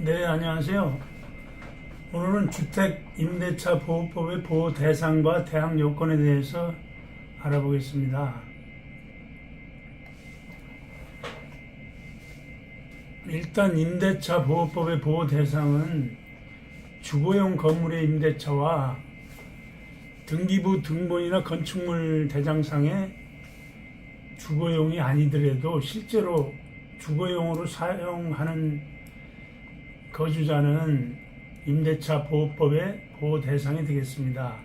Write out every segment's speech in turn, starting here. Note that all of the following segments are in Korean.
네, 안녕하세요. 오늘은 주택임대차 보호법의 보호 대상과 대항 요건에 대해서 알아보겠습니다. 일단 임대차 보호법의 보호 대상은 주거용 건물의 임대차와 등기부 등본이나 건축물 대장상에 주거용이 아니더라도 실제로 주거용으로 사용하는 거주자는 임대차 보호법의 보호 대상이 되겠습니다.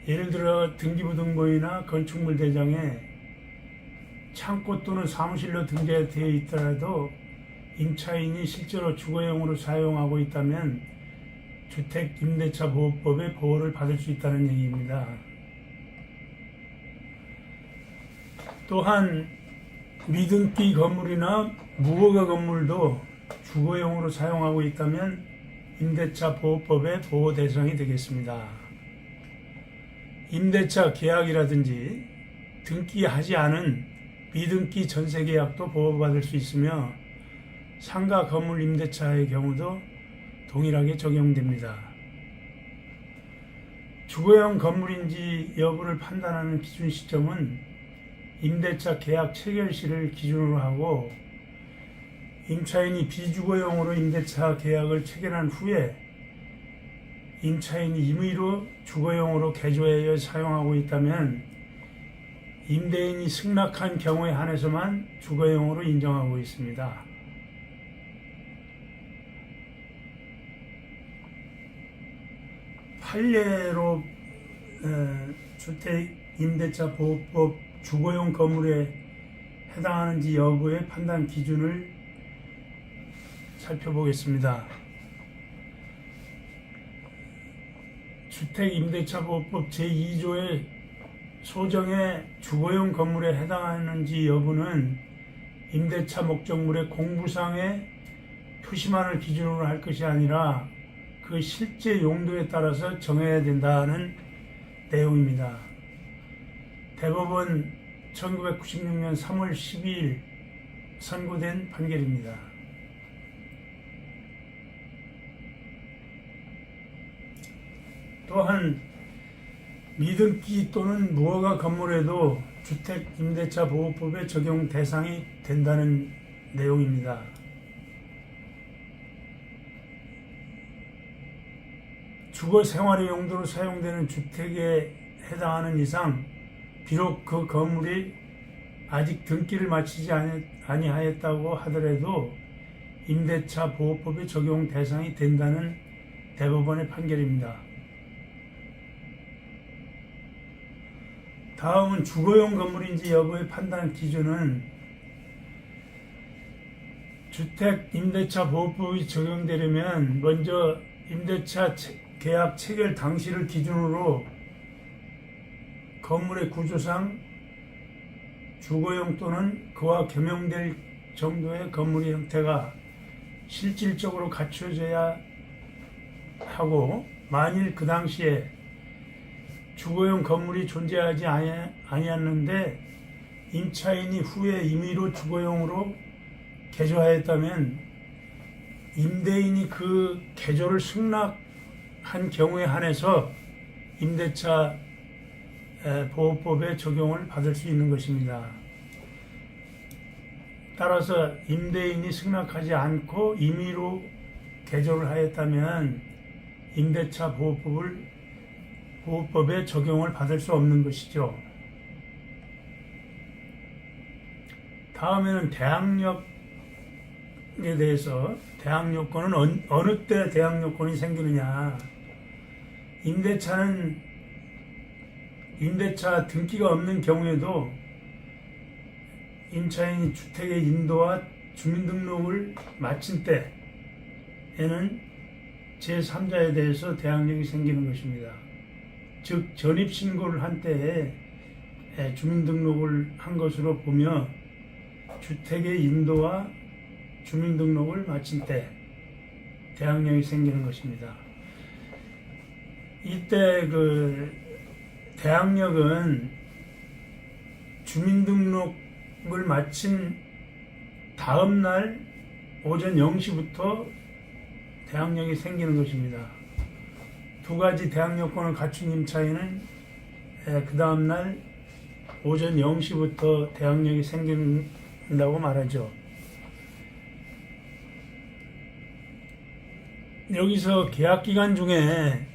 예를 들어 등기부 등본이나 건축물 대장에 창고 또는 사무실로 등재되어 있더라도 임차인이 실제로 주거용으로 사용하고 있다면 주택 임대차 보호법의 보호를 받을 수 있다는 얘기입니다. 또한 미등기 건물이나 무허가 건물도 주거용으로 사용하고 있다면 임대차 보호법의 보호 대상이 되겠습니다. 임대차 계약이라든지 등기하지 않은 미등기 전세 계약도 보호받을 수 있으며 상가 건물 임대차의 경우도 동일하게 적용됩니다. 주거용 건물인지 여부를 판단하는 기준 시점은 임대차 계약 체결 시를 기준으로 하고 임차인이 비주거용으로 임대차 계약을 체결한 후에 임차인이 임의로 주거용으로 개조하여 사용하고 있다면 임대인이 승낙한 경우에 한해서만 주거용으로 인정하고 있습니다. 판례로 주택임대차보호법 주거용 건물에 해당하는지 여부의 판단 기준을 살펴보겠습니다. 주택임대차보호법 제2조의 소정의 주거용 건물에 해당하는지 여부는 임대차 목적물의 공부상의 표시만을 기준으로 할 것이 아니라 그 실제 용도에 따라서 정해야 된다는 내용입니다. 대법원 1996년 3월 12일 선고된 판결입니다. 또한 미등기 또는 무허가 건물에도 주택임대차보호법의 적용 대상이 된다는 내용입니다. 주거 생활의 용도로 사용되는 주택에 해당하는 이상 비록 그 건물이 아직 등기를 마치지 아니하였다고 하더라도 임대차 보호법의 적용 대상이 된다는 대법원의 판결입니다. 다음은 주거용 건물인지 여부의 판단 기준은 주택 임대차 보호법이 적용되려면 먼저 임대차 계약 체결 당시를 기준으로 건물의 구조상 주거용 또는 그와 겸용될 정도의 건물의 형태가 실질적으로 갖춰져야 하고, 만일 그 당시에 주거용 건물이 존재하지 아니었는데 임차인이 후에 임의로 주거용으로 개조하였다면 임대인이 그 개조를 승낙한 경우에 한해서 임대차 보호법의 적용을 받을 수 있는 것입니다. 따라서 임대인이 승낙하지 않고 임의로 개조를 하였다면 임대차 보호법의 적용을 받을 수 없는 것이죠. 다음에는 대항력에 대해서, 대항요건은 어느 때 대항요건이 생기느냐. 임대차 등기가 없는 경우에도 임차인이 주택의 인도와 주민등록을 마친 때에는 제3자에 대해서 대항력이 생기는 것입니다. 즉 전입신고를 한 때에 주민등록을 한 것으로 보며 주택의 인도와 주민등록을 마친 때 대항력이 생기는 것입니다. 이때 대항력은 주민등록을 마친 다음 날 오전 0시부터 대항력이 생기는 것입니다. 두 가지 대항 요건을 갖춘 임차인은 그 다음날 오전 0시부터 대항력이 생긴다고 말하죠. 여기서 계약 기간 중에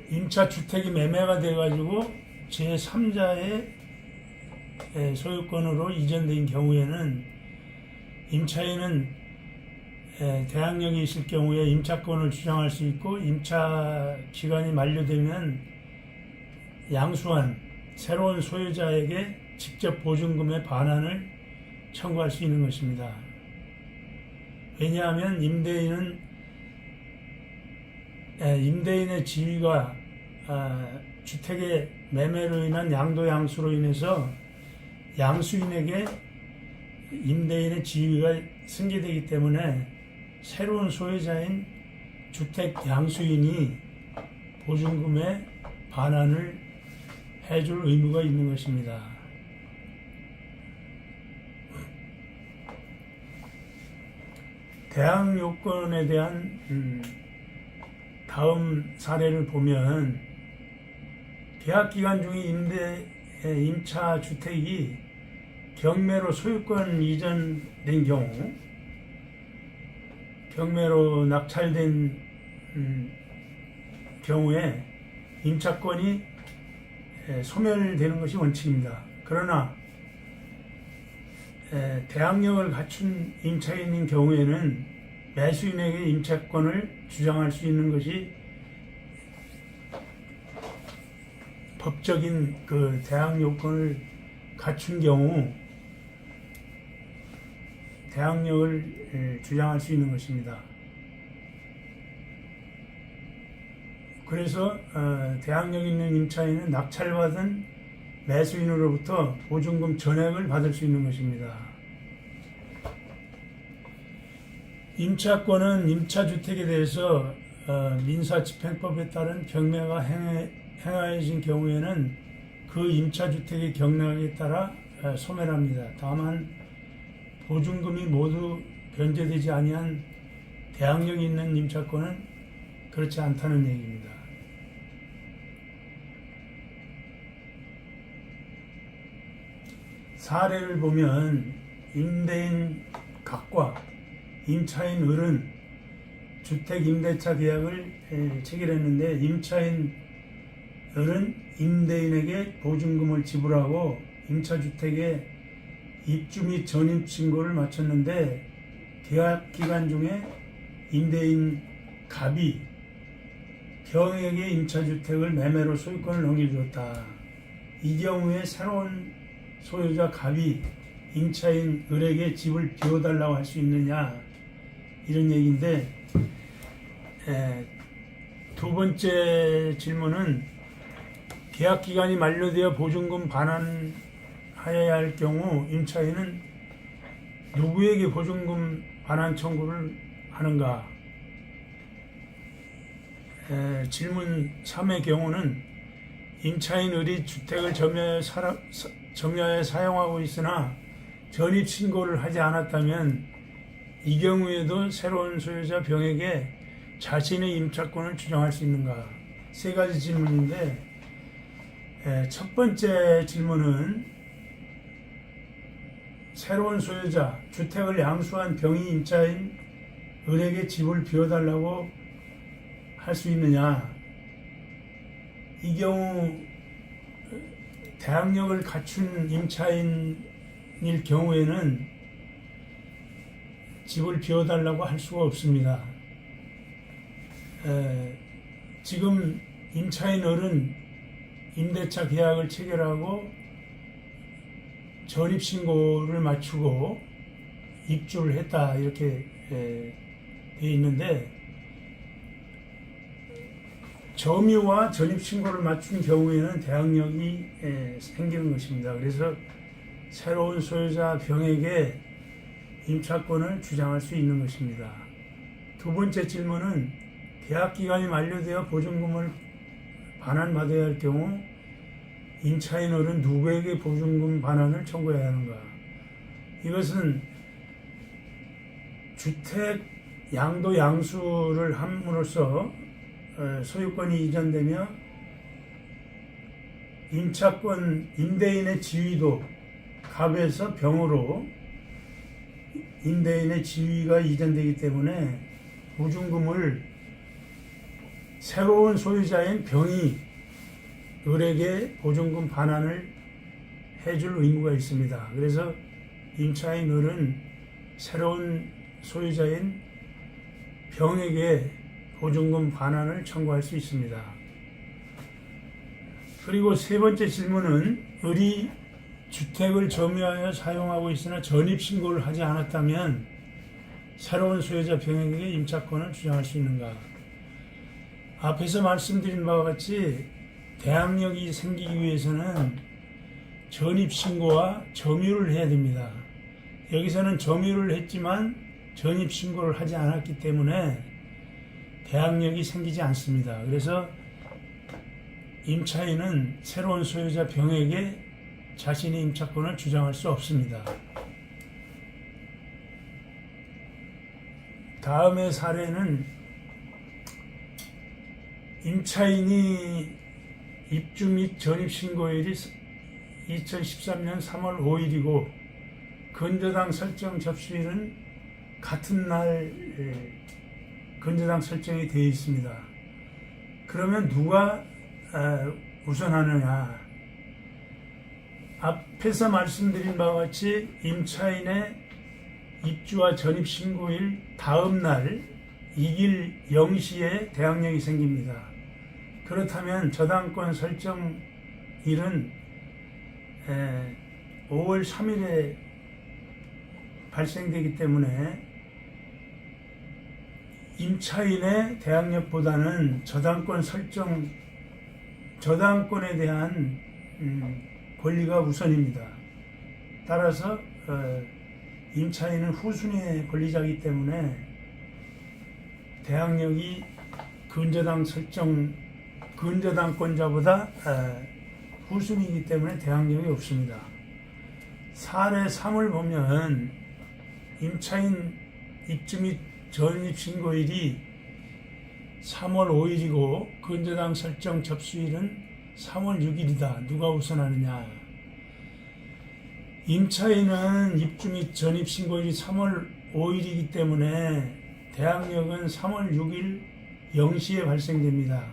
임차 주택이 매매가 돼가지고 제3자의 소유권으로 이전된 경우에는 임차인은 대항력이 있을 경우에 임차권을 주장할 수 있고, 임차 기간이 만료되면 양수한 새로운 소유자에게 직접 보증금의 반환을 청구할 수 있는 것입니다. 왜냐하면 임대인의 지위가 주택의 매매로 인한 양도양수로 인해서 양수인에게 임대인의 지위가 승계되기 때문에 새로운 소유자인 주택 양수인이 보증금의 반환을 해줄 의무가 있는 것입니다. 대항 요건에 대한 다음 사례를 보면, 계약 기간 중에 임차 주택이 경매로 소유권 이전된 경우, 경매로 낙찰된 경우에 임차권이 소멸되는 것이 원칙입니다. 그러나 대항력을 갖춘 임차인인 경우에는 매수인에게 임차권을 주장할 수 있는 것이 법적인 그 대항 요건을 갖춘 경우 대항력을 주장할 수 있는 것입니다. 그래서 대항력 있는 임차인은 낙찰받은 매수인으로부터 보증금 전액을 받을 수 있는 것입니다. 임차권은 임차주택에 대해서 민사집행법에 따른 경매가 행하여진 경우에는 그 임차주택의 경락에 따라 소멸합니다. 다만 보증금이 모두 변제되지 아니한 대항력이 있는 임차권은 그렇지 않다는 얘기입니다. 사례를 보면 임대인 각과 임차인 을은 주택 임대차 계약을 체결했는데, 임차인 을은 임대인에게 보증금을 지불하고 임차주택에 입주 및 전입 신고를 마쳤는데, 계약 기간 중에 임대인 갑이 병에게 임차주택을 매매로 소유권을 넘겨주었다. 이 경우에 새로운 소유자 갑이 임차인 을에게 집을 비워달라고 할 수 있느냐, 이런 얘기인데, 두 번째 질문은 계약 기간이 만료되어 보증금 반환하여야 할 경우 임차인은 누구에게 보증금 반환 청구를 하는가? 질문 3의 경우는 임차인 을이 주택을 점유하여 사용하고 있으나 전입 신고를 하지 않았다면 이 경우에도 새로운 소유자 병에게 자신의 임차권을 주장할 수 있는가? 세 가지 질문인데, 첫 번째 질문은 새로운 소유자, 주택을 양수한 병이 임차인 을에게 집을 비워달라고 할 수 있느냐? 이 경우 대항력을 갖춘 임차인일 경우에는 집을 비워달라고 할 수가 없습니다. 지금 임차인 을은 임대차 계약을 체결하고 전입신고를 마치고 입주를 했다, 이렇게 되어 있는데, 점유와 전입신고를 마친 경우에는 대항력이 생기는 것입니다. 그래서 새로운 소유자 병에게 임차권을 주장할 수 있는 것입니다. 두 번째 질문은 계약 기간이 만료되어 보증금을 반환받아야 할 경우 임차인 을은 누구에게 보증금 반환을 청구해야 하는가? 이것은 주택 양도 양수를 함으로써 소유권이 이전되며 임차권 임대인의 지위도 갑에서 병으로 임대인의 지위가 이전되기 때문에 보증금을 새로운 소유자인 병이 을에게 보증금 반환을 해줄 의무가 있습니다. 그래서 임차인 을은 새로운 소유자인 병에게 보증금 반환을 청구할 수 있습니다. 그리고 세 번째 질문은 을이 주택을 점유하여 사용하고 있으나 전입신고를 하지 않았다면 새로운 소유자 병에게 임차권을 주장할 수 있는가? 앞에서 말씀드린 바와 같이 대항력이 생기기 위해서는 전입신고와 점유를 해야 됩니다. 여기서는 점유를 했지만 전입신고를 하지 않았기 때문에 대항력이 생기지 않습니다. 그래서 임차인은 새로운 소유자 병에게 자신의 임차권을 주장할 수 없습니다. 다음의 사례는 임차인이 입주 및 전입신고일이 2013년 3월 5일이고 근저당 설정 접수일은 같은 날 근저당 설정이 되어 있습니다. 그러면 누가 우선하느냐? 앞에서 말씀드린 바와 같이 임차인의 입주와 전입신고일 다음 날 이길 0시에 대항력이 생깁니다. 그렇다면 저당권 설정일은 5월 3일에 발생되기 때문에 임차인의 대항력보다는 저당권에 대한 권리가 우선입니다. 따라서 임차인은 후순위의 권리자이기 때문에 대항력이 근저당권자보다 후순위이기 때문에 대항력이 없습니다. 사례 3을 보면 임차인 입주 및 전입신고일이 3월 5일이고 근저당 설정 접수일은 3월 6일이다. 누가 우선하느냐? 임차인은 입주 및 전입신고일이 3월 5일이기 때문에 대항력은 3월 6일 0시에 발생됩니다.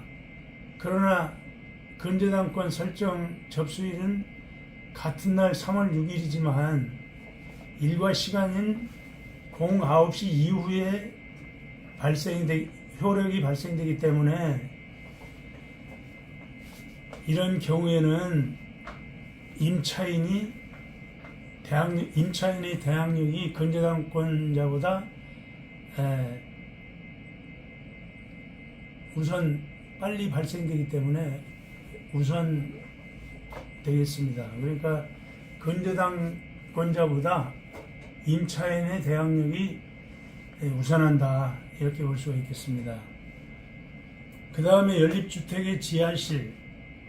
그러나 근저당권 설정 접수일은 같은 날 3월 6일이지만 일과 시간인 09시 이후에 효력이 발생되기 때문에 이런 경우에는 임차인의 대항력이 근저당권자보다 우선 빨리 발생되기 때문에 우선 되겠습니다. 그러니까 근저당권자보다 임차인의 대항력이 우선한다, 이렇게 볼 수가 있겠습니다. 그 다음에 연립주택의 지하실,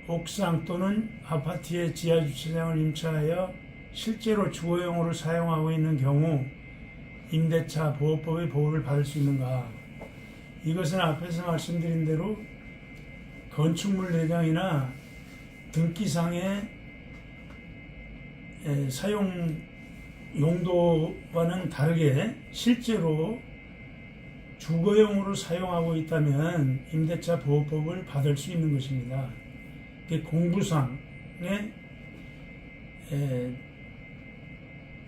옥상 또는 아파트의 지하주차장을 임차하여 실제로 주거용으로 사용하고 있는 경우 임대차 보호법의 보호를 받을 수 있는가? 이것은 앞에서 말씀드린 대로 건축물 내장이나 등기상의 사용 용도와는 다르게 실제로 주거용으로 사용하고 있다면 임대차 보호법을 받을 수 있는 것입니다. 공부상의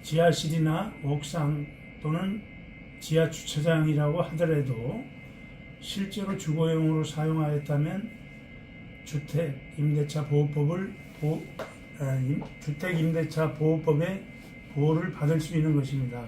지하실이나 옥상 또는 지하주차장이라고 하더라도 실제로 주거용으로 사용하였다면 주택임대차 보호법의 보호를 받을 수 있는 것입니다.